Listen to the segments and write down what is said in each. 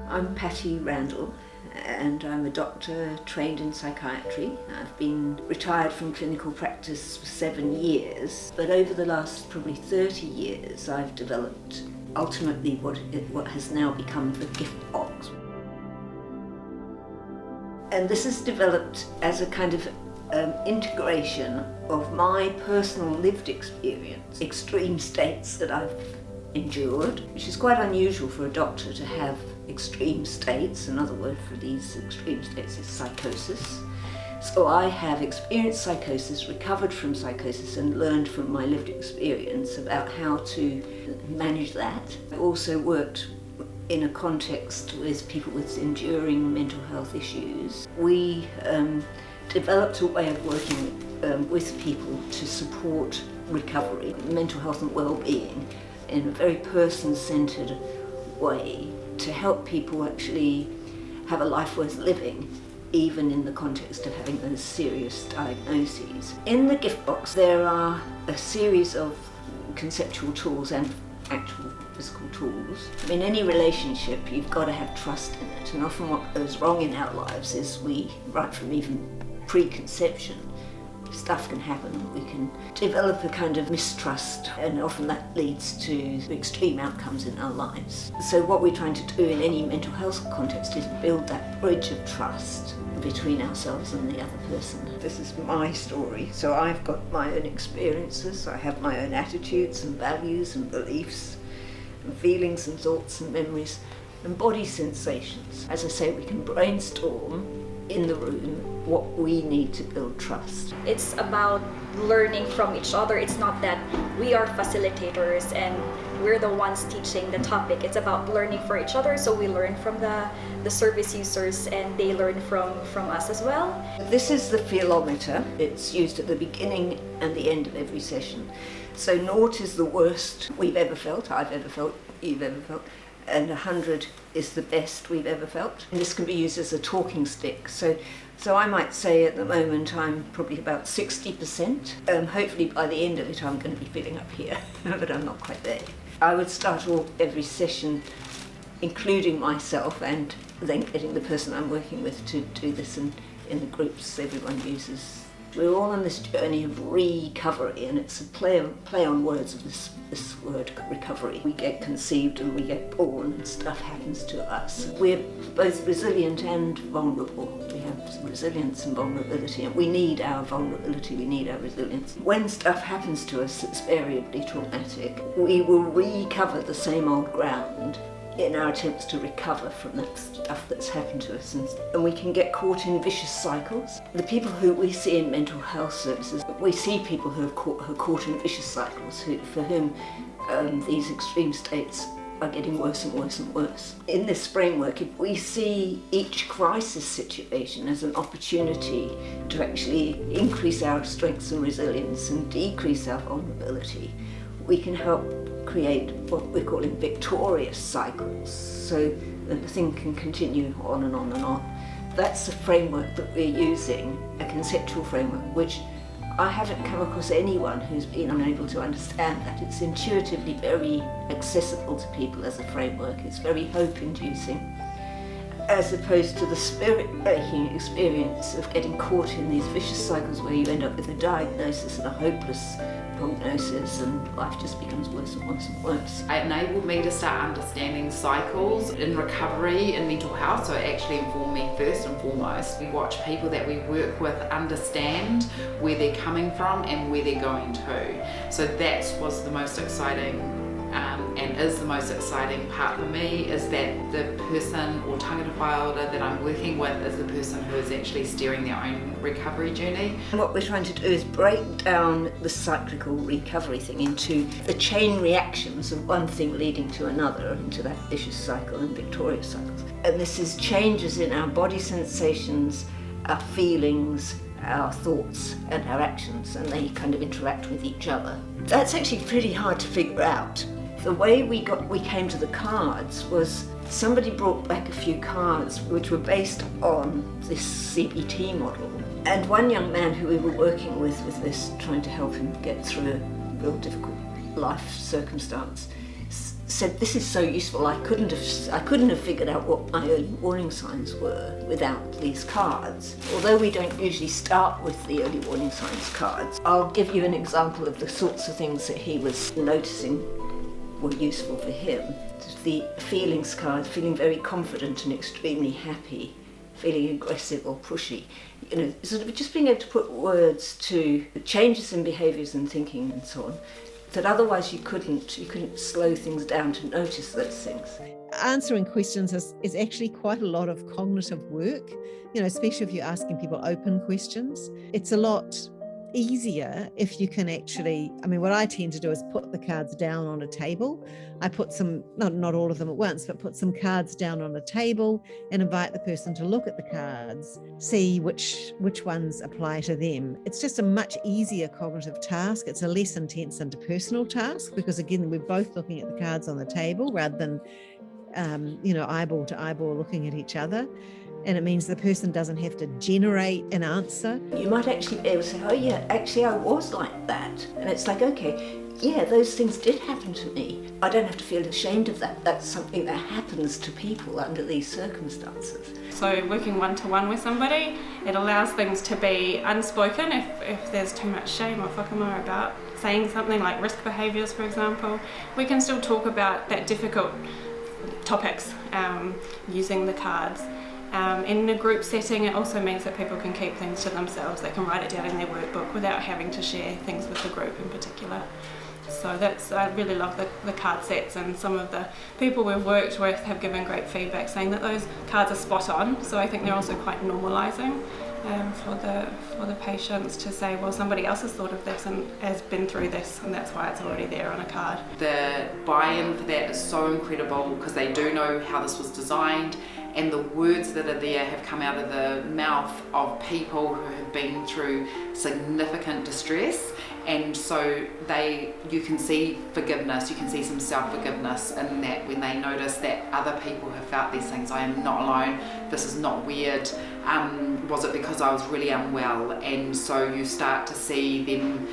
I'm Patty Randall and I'm a doctor trained in psychiatry. I've been retired from clinical practice for 7 years, but over the last probably 30 years I've developed ultimately what has now become the gift box. And this is developed as a kind of integration of my personal lived experience, extreme states that I've endured, which is quite unusual for a doctor to have extreme states. Another word for these extreme states is psychosis. So I have experienced psychosis, recovered from psychosis, and learned from my lived experience about how to manage that. I also worked in a context with people with enduring mental health issues. We developed a way of working with people to support recovery, mental health and well-being in a very person-centred way to help people actually have a life worth living, even in the context of having those serious diagnoses. In the gift box there are a series of conceptual tools and actual physical tools. In any relationship you've got to have trust in it, and often what goes wrong in our lives is we, right from even preconception, stuff can happen. We can develop a kind of mistrust, and often that leads to extreme outcomes in our lives. So what we're trying to do in any mental health context is build that bridge of trust between ourselves and the other person. This is my story, so I've got my own experiences, I have my own attitudes and values and beliefs and feelings and thoughts and memories and body sensations. As I say, we can brainstorm in the room what we need to build trust. It's about learning from each other. It's not that we are facilitators and we're the ones teaching the topic. It's about learning for each other, so we learn from the service users and they learn from us as well. This is the feelometer. It's used at the beginning and the end of every session. So 0 is the worst we've ever felt, I've ever felt, you've ever felt, and 100 is the best we've ever felt. And this can be used as a talking stick. So I might say at the moment I'm probably about 60%. Hopefully by the end of it I'm going to be feeling up here, but I'm not quite there. I would start every session including myself and then getting the person I'm working with to do this in the groups everyone uses. We're all on this journey of recovery, and it's a play on words of this word recovery. We get conceived and we get born and stuff happens to us. We're both resilient and vulnerable. We have some resilience and vulnerability, and we need our vulnerability, we need our resilience. When stuff happens to us that's variably traumatic, we will recover the same old ground in our attempts to recover from that stuff that's happened to us, and we can get caught in vicious cycles. The people who we see in mental health services, we see people who are caught in vicious cycles, for whom these extreme states are getting worse and worse and worse. In this framework, if we see each crisis situation as an opportunity to actually increase our strengths and resilience and decrease our vulnerability, we can help create what we're calling victorious cycles, so that the thing can continue on and on and on. That's the framework that we're using, a conceptual framework, which I haven't come across anyone who's been unable to understand that. It's intuitively very accessible to people as a framework. It's very hope-inducing, as opposed to the spirit-breaking experience of getting caught in these vicious cycles where you end up with a diagnosis and a hopeless prognosis, and life just becomes worse and worse and worse. It enabled me to start understanding cycles in recovery in mental health, so it actually informed me first and foremost. We watch people that we work with understand where they're coming from and where they're going to. So that was the most exciting and is the most exciting part for me, is that the person or tangata whaiora that I'm working with is the person who is actually steering their own recovery journey. What we're trying to do is break down the cyclical recovery thing into the chain reactions of one thing leading to another, into that vicious cycle and victorious cycles. And this is changes in our body sensations, our feelings, our thoughts and our actions, and they kind of interact with each other. That's actually pretty hard to figure out. The way we came to the cards was somebody brought back a few cards which were based on this CBT model. And one young man who we were working with this, trying to help him get through a real difficult life circumstance, said, this is so useful, I couldn't have figured out what my early warning signs were without these cards. Although we don't usually start with the early warning signs cards, I'll give you an example of the sorts of things that he was noticing were useful for him. The feelings card, feeling very confident and extremely happy, feeling aggressive or pushy. You know, sort of just being able to put words to changes in behaviours and thinking and so on, that otherwise you couldn't slow things down to notice those things. Answering questions is actually quite a lot of cognitive work, you know, especially if you're asking people open questions. It's a lot easier if you can actually, I mean, what I tend to do is put the cards down on a table. I put some, not all of them at once, but put some cards down on a table and invite the person to look at the cards, see which ones apply to them. It's just a much easier cognitive task. It's a less intense interpersonal task because, again, we're both looking at the cards on the table rather than, eyeball to eyeball looking at each other. And it means the person doesn't have to generate an answer. You might actually be able to say, oh yeah, actually I was like that. And it's like, okay, yeah, those things did happen to me. I don't have to feel ashamed of that. That's something that happens to people under these circumstances. So working one-to-one with somebody, it allows things to be unspoken if there's too much shame or whakama about saying something like risk behaviours, for example. We can still talk about that difficult topics using the cards. In a group setting, it also means that people can keep things to themselves. They can write it down in their workbook without having to share things with the group in particular. So I really love the card sets, and some of the people we've worked with have given great feedback saying that those cards are spot on. So I think they're also quite normalising for the patients to say, well, somebody else has thought of this and has been through this, and that's why it's already there on a card. The buy-in for that is so incredible because they do know how this was designed, and the words that are there have come out of the mouth of people who have been through significant distress, and so you can see forgiveness, you can see some self-forgiveness in that when they notice that other people have felt these things. I am not alone, this is not weird, was it because I was really unwell? And so you start to see them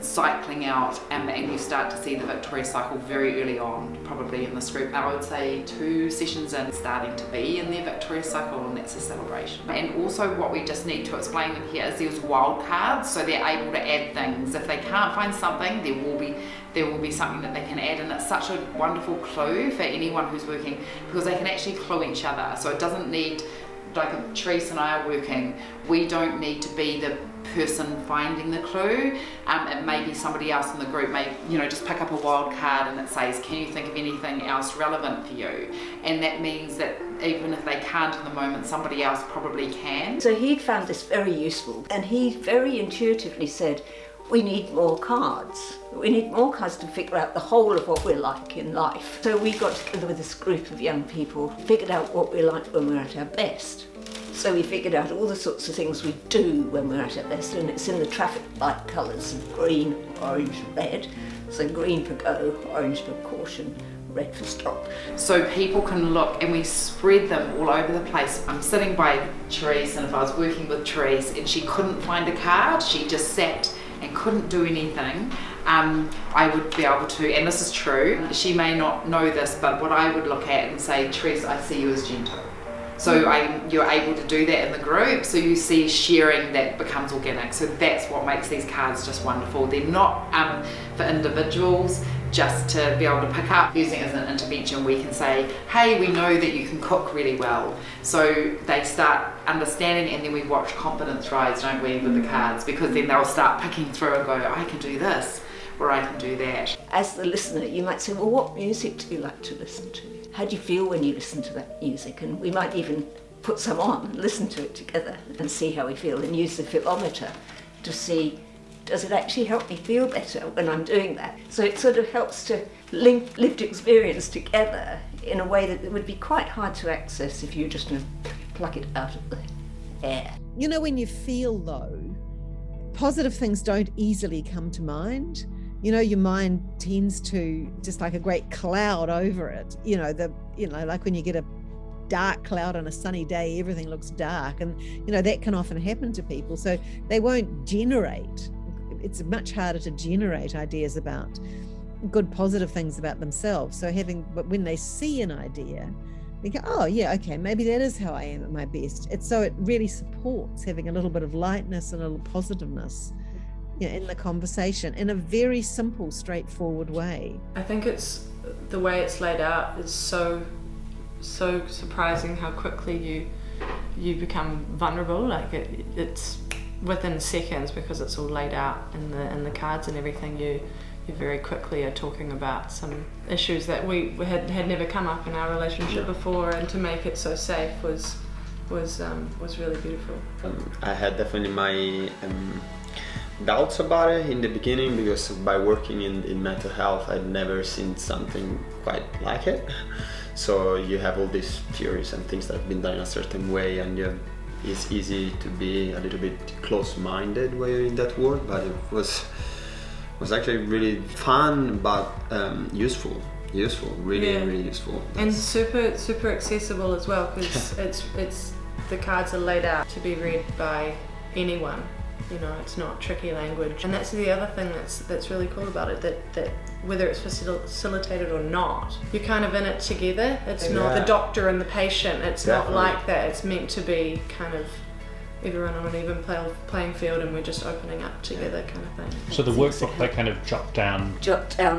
cycling out, and you start to see the Victoria cycle very early on, probably in this group. I would say 2 sessions in, starting to be in their Victoria cycle, and that's a celebration. And also what we just need to explain them here is there's wild cards, so they're able to add things. If they can't find something, there will be something that they can add, and it's such a wonderful clue for anyone who's working because they can actually clue each other. So it doesn't need, like Therese and I are working, we don't need to be the person finding the clue. It may be somebody else in the group may just pick up a wild card and it says, can you think of anything else relevant for you? And that means that even if they can't in the moment, somebody else probably can. So he'd found this very useful, and he very intuitively said, we need more cards. We need more cards to figure out the whole of what we're like in life. So we got together with this group of young people, figured out what we're like when we're at our best. So we figured out all the sorts of things we do when we're at our best, and it's in the traffic light colours of green, orange, red. So green for go, orange for caution, red for stop. So people can look, and we spread them all over the place. I'm sitting by Therese, and if I was working with Therese and she couldn't find a card, she just sat and couldn't do anything, I would be able to, and this is true, she may not know this, but what I would look at and say, Therese, I see you as gentle. So you're able to do that in the group, so you see sharing that becomes organic. So that's what makes these cards just wonderful. They're not for individuals just to be able to pick up. Using it as an intervention, we can say, hey, we know that you can cook really well. So they start understanding, and then we watch confidence rise, don't we, with the cards, because then they'll start picking through and go, I can do this, or I can do that. As the listener, you might say, well, what music do you like to listen to? How do you feel when you listen to that music? And we might even put some on and listen to it together and see how we feel, and use the philometer to see, does it actually help me feel better when I'm doing that? So it sort of helps to link lived experience together in a way that would be quite hard to access if you just pluck it out of the air. You know, when you feel low, positive things don't easily come to mind. You know, your mind tends to, just like a great cloud over it, like when you get a dark cloud on a sunny day, everything looks dark, and that can often happen to people. So they won't generate, it's much harder to generate ideas about good positive things about themselves. So but when they see an idea, they go, oh yeah, okay, maybe that is how I am at my best. It really supports having a little bit of lightness and a little positiveness, in the conversation in a very simple, straightforward way. I think it's the way it's laid out is so surprising how quickly you become vulnerable. Like it's within seconds, because it's all laid out in the cards and everything. You very quickly are talking about some issues that we had never come up in our relationship before, and to make it so safe was really beautiful. I had definitely my doubts about it in the beginning, because by working in mental health I'd never seen something quite like it. So you have all these theories and things that have been done in a certain way, and it's easy to be a little bit close-minded when you're in that world, but it was actually really fun, but useful, really useful. And super accessible as well, because it's the cards are laid out to be read by anyone. It's not tricky language, and that's the other thing that's really cool about it, that whether it's facilitated or not, you're kind of in it together. It's not the doctor and the patient. It's not like that. It's meant to be kind of everyone on an even playing field, and we're just opening up together, kind of thing. So the workbook, they kind of jot down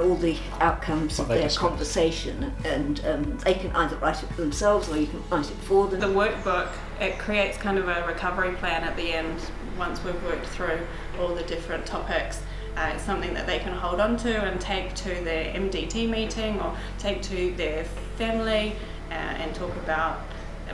all the outcomes of their conversation, and they can either write it themselves or you can write it for them. The workbook, it creates kind of a recovery plan at the end once we've worked through all the different topics. It's something that they can hold on to and take to their MDT meeting or take to their family and talk about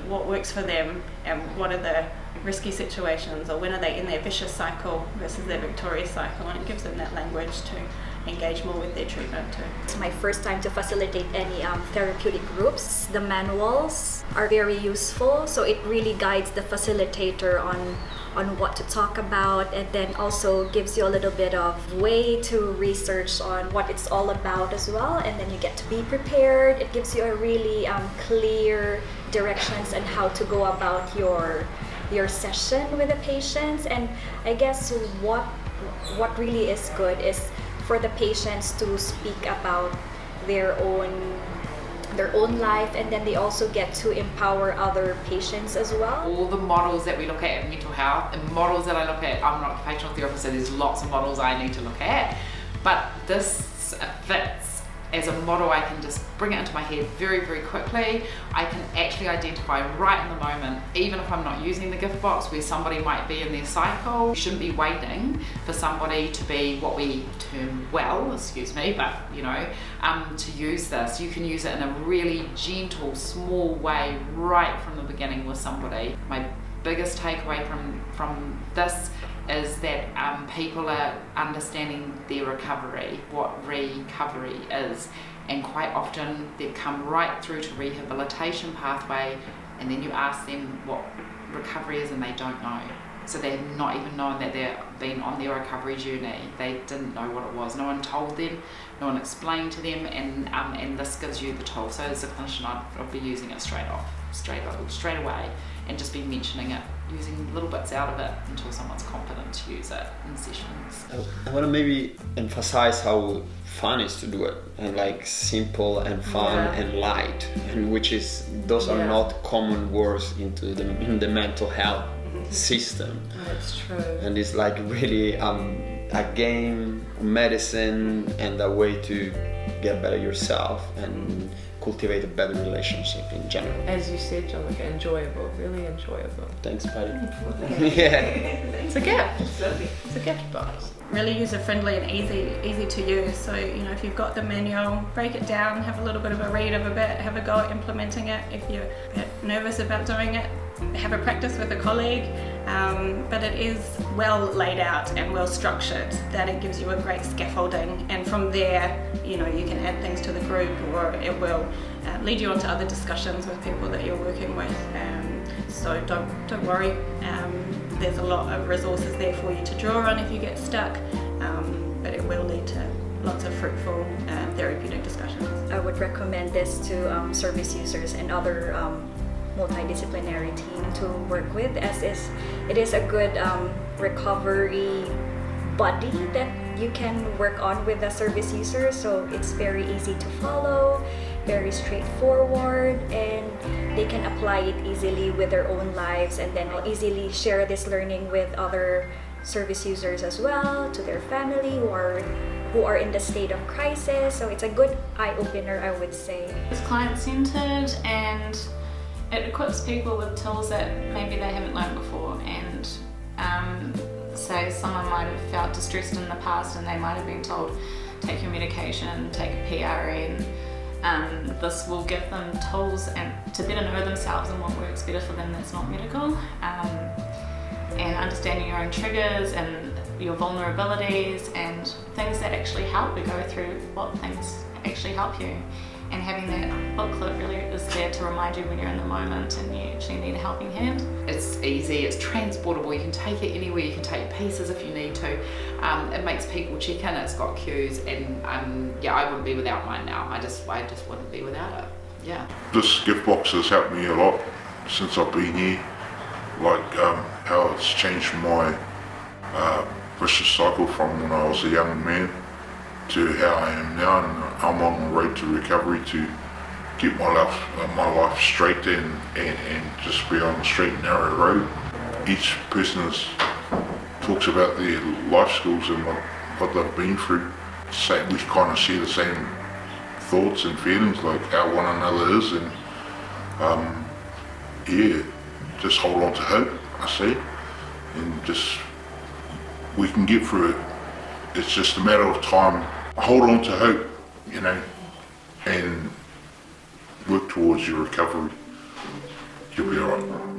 what works for them and what are the risky situations, or when are they in their vicious cycle versus their victorious cycle, and it gives them that language to engage more with their treatment too. It's my first time to facilitate any therapeutic groups. The manuals are very useful, so it really guides the facilitator on what to talk about, and then also gives you a little bit of way to research on what it's all about as well, and then you get to be prepared. It gives you a really clear directions and how to go about your session with the patients. And I guess what really is good is for the patients to speak about their own life, and then they also get to empower other patients as well. All the models that we look at in mental health and models that I look at, I'm an occupational therapist, so there's lots of models I need to look at, but this fits as a model. I can just bring it into my head very, very quickly. I can actually identify right in the moment, even if I'm not using the gift box, where somebody might be in their cycle. You shouldn't be waiting for somebody to be what we term to use this. You can use it in a really gentle, small way right from the beginning with somebody. My biggest takeaway from this is that people are understanding their recovery, what recovery is, and quite often they come right through to rehabilitation pathway, and then you ask them what recovery is and they don't know. So they've not even known that they've been on their recovery journey. They didn't know what it was. No one told them, no one explained to them, and this gives you the tool. So as a clinician, I'd be using it straight away, and just be mentioning it, using little bits out of it until someone's confident to use it in sessions. I want to maybe emphasize how fun is to do it, and like simple and fun and light, and those are not common words in the mental health system. That's true. And it's like really a game, medicine, and a way to get better yourself and cultivate a better relationship in general. As you said, John, like enjoyable, really enjoyable. Thanks, Patty. Yeah. It's a gift. It's a gift box. Really user-friendly and easy to use. So, if you've got the manual, break it down, have a little bit of a read of a bit, have a go at implementing it. If you're a bit nervous about doing it, have a practice with a colleague. But it is well laid out and well structured, that it gives you a great scaffolding, and from there, you can add things to the group, or it will lead you on to other discussions with people that you're working with. So don't worry. There's a lot of resources there for you to draw on if you get stuck, but it will lead to lots of fruitful therapeutic discussions. I would recommend this to service users and other multidisciplinary team to work with, as it is a good recovery buddy that you can work on with the service user, so it's very easy to follow, very straightforward, and they can apply it easily with their own lives and then easily share this learning with other service users as well, to their family who are in the state of crisis. So it's a good eye-opener, I would say. It's client-centered and it equips people with tools that maybe they haven't learned before, and say someone might have felt distressed in the past and they might have been told, take your medication, take a PRN. This will give them tools and to better know themselves and what works better for them that's not medical, and understanding your own triggers and your vulnerabilities and things that actually help you go through what things actually help you. And having that booklet really is there to remind you when you're in the moment and you actually need a helping hand. It's easy, it's transportable, you can take it anywhere, you can take pieces if you need to. It makes people check in, it's got cues, and yeah, I wouldn't be without mine now. I just wouldn't be without it. Yeah. This gift box has helped me a lot since I've been here, like how it's changed my vicious cycle from when I was a young man to how I am now, and I'm on the road to recovery to get my life straight and just be on the straight and narrow road. Each person talks about their life skills and what they've been through. We kind of share the same thoughts and feelings, like how one another is, and yeah, just hold on to hope, I say, and just we can get through it. It's just a matter of time. Hold on to hope, you know, and work towards your recovery. You'll be alright.